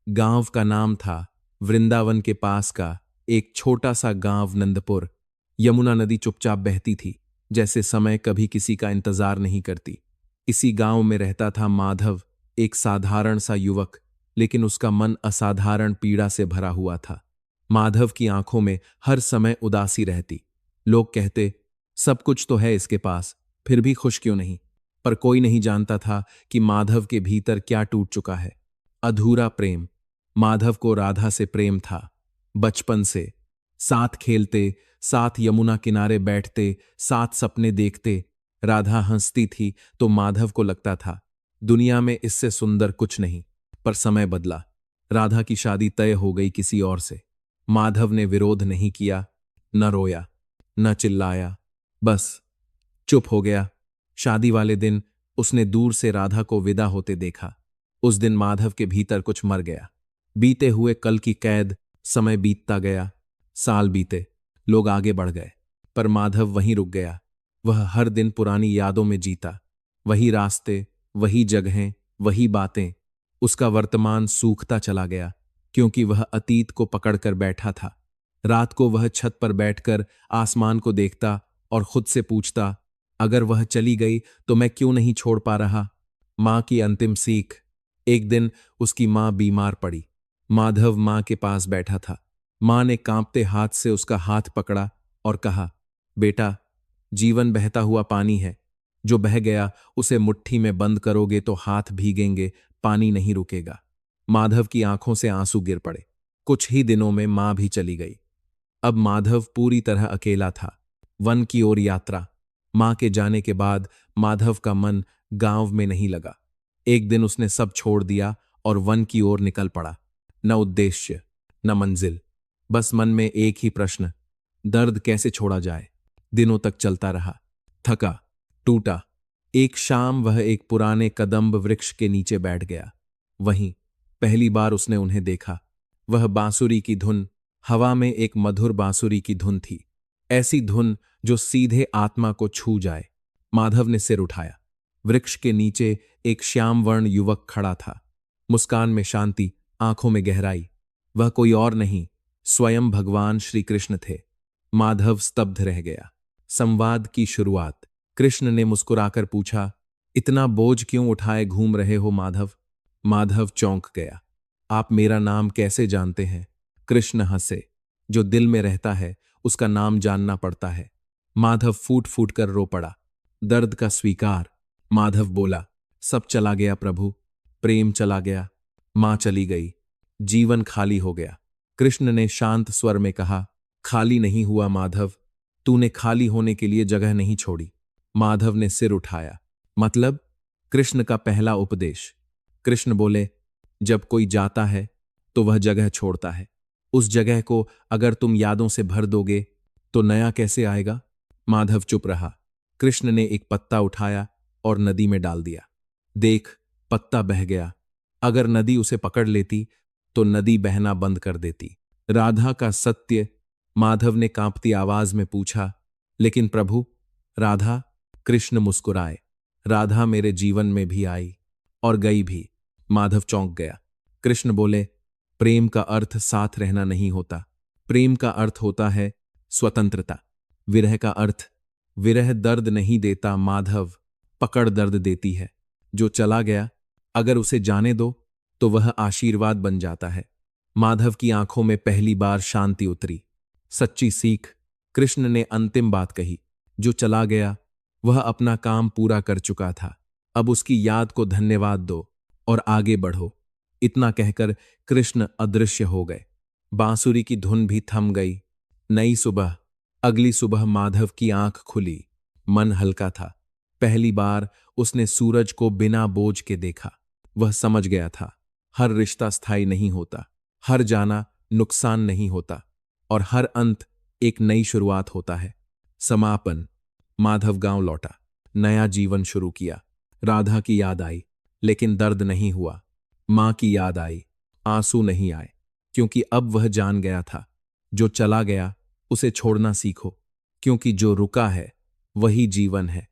गांव का नाम था वृंदावन के पास का एक छोटा सा गांव नंदपुर। यमुना नदी चुपचाप बहती थी, जैसे समय कभी किसी का इंतजार नहीं करती। इसी गांव में रहता था माधव, एक साधारण सा युवक, लेकिन उसका मन असाधारण पीड़ा से भरा हुआ था। माधव की आंखों में हर समय उदासी रहती। लोग कहते, सब कुछ तो है इसके पास, फिर भी खुश क्यों नहीं? पर कोई नहीं जानता था कि माधव के भीतर क्या टूट चुका है। अधूरा प्रेम। माधव को राधा से प्रेम था, बचपन से। साथ खेलते, साथ यमुना किनारे बैठते, साथ सपने देखते। राधा हंसती थी तो माधव को लगता था दुनिया में इससे सुंदर कुछ नहीं। पर समय बदला। राधा की शादी तय हो गई किसी और से। माधव ने विरोध नहीं किया, न रोया, न चिल्लाया, बस चुप हो गया। शादी वाले दिन उसने दूर से राधा को विदा होते देखा। उस दिन माधव के भीतर कुछ मर गया। बीते हुए कल की कैद। समय बीतता गया, साल बीते, लोग आगे बढ़ गए, पर माधव वहीं रुक गया। वह हर दिन पुरानी यादों में जीता। वही रास्ते, वही जगहें, वही बातें। उसका वर्तमान सूखता चला गया, क्योंकि वह अतीत को पकड़कर बैठा था। रात को वह छत पर बैठकर आसमान को देखता और खुद से पूछता, अगर वह चली गई तो मैं क्यों नहीं छोड़ पा रहा? मां की अंतिम सीख। एक दिन उसकी मां बीमार पड़ी। माधव मां के पास बैठा था। मां ने कांपते हाथ से उसका हाथ पकड़ा और कहा, बेटा, जीवन बहता हुआ पानी है। जो बह गया उसे मुट्ठी में बंद करोगे तो हाथ भीगेंगे, पानी नहीं रुकेगा। माधव की आंखों से आंसू गिर पड़े। कुछ ही दिनों में मां भी चली गई। अब माधव पूरी तरह अकेला था। वन की ओर यात्रा। मां के जाने के बाद माधव का मन गांव में नहीं लगा। एक दिन उसने सब छोड़ दिया और वन की ओर निकल पड़ा। न उद्देश्य, न मंजिल, बस मन में एक ही प्रश्न, दर्द कैसे छोड़ा जाए? दिनों तक चलता रहा, थका, टूटा। एक शाम वह एक पुराने कदम्ब वृक्ष के नीचे बैठ गया। वहीं पहली बार उसने उन्हें देखा। वह बांसुरी की धुन, हवा में एक मधुर बांसुरी की धुन थी, ऐसी धुन जो सीधे आत्मा को छू जाए। माधव ने सिर उठाया। वृक्ष के नीचे एक श्यामवर्ण युवक खड़ा था। मुस्कान में शांति, आंखों में गहराई। वह कोई और नहीं, स्वयं भगवान श्री कृष्ण थे। माधव स्तब्ध रह गया। संवाद की शुरुआत। कृष्ण ने मुस्कुराकर पूछा, इतना बोझ क्यों उठाए घूम रहे हो माधव? माधव चौंक गया। आप मेरा नाम कैसे जानते हैं? कृष्ण हंसे। जो दिल में रहता है उसका नाम जानना पड़ता है। माधव फूट फूट कर रो पड़ा। दर्द का स्वीकार। माधव बोला, सब चला गया प्रभु, प्रेम चला गया, मां चली गई, जीवन खाली हो गया। कृष्ण ने शांत स्वर में कहा, खाली नहीं हुआ माधव, तूने खाली होने के लिए जगह नहीं छोड़ी। माधव ने सिर उठाया। मतलब? कृष्ण का पहला उपदेश। कृष्ण बोले, जब कोई जाता है तो वह जगह छोड़ता है। उस जगह को अगर तुम यादों से भर दोगे तो नया कैसे आएगा? माधव चुप रहा। कृष्ण ने एक पत्ता उठाया और नदी में डाल दिया। देख, पत्ता बह गया। अगर नदी उसे पकड़ लेती तो नदी बहना बंद कर देती। राधा का सत्य। माधव ने कांपती आवाज में पूछा, लेकिन प्रभु, राधा? कृष्ण मुस्कुराए। राधा मेरे जीवन में भी आई और गई भी। माधव चौंक गया। कृष्ण बोले, प्रेम का अर्थ साथ रहना नहीं होता। प्रेम का अर्थ होता है स्वतंत्रता। विरह का अर्थ, विरह दर्द नहीं देता माधव, पकड़ दर्द देती है। जो चला गया, अगर उसे जाने दो तो वह आशीर्वाद बन जाता है। माधव की आंखों में पहली बार शांति उतरी। सच्ची सीख। कृष्ण ने अंतिम बात कही, जो चला गया वह अपना काम पूरा कर चुका था। अब उसकी याद को धन्यवाद दो और आगे बढ़ो। इतना कहकर कृष्ण अदृश्य हो गए। बांसुरी की धुन भी थम गई। नई सुबह। अगली सुबह माधव की आंख खुली। मन हल्का था। पहली बार उसने सूरज को बिना बोझ के देखा। वह समझ गया था, हर रिश्ता स्थायी नहीं होता, हर जाना नुकसान नहीं होता, और हर अंत एक नई शुरुआत होता है। समापन। माधव गांव लौटा, नया जीवन शुरू किया। राधा की याद आई, लेकिन दर्द नहीं हुआ। मां की याद आई, आंसू नहीं आए, क्योंकि अब वह जान गया था, जो चला गया उसे छोड़ना सीखो, क्योंकि जो रुका है वही जीवन है।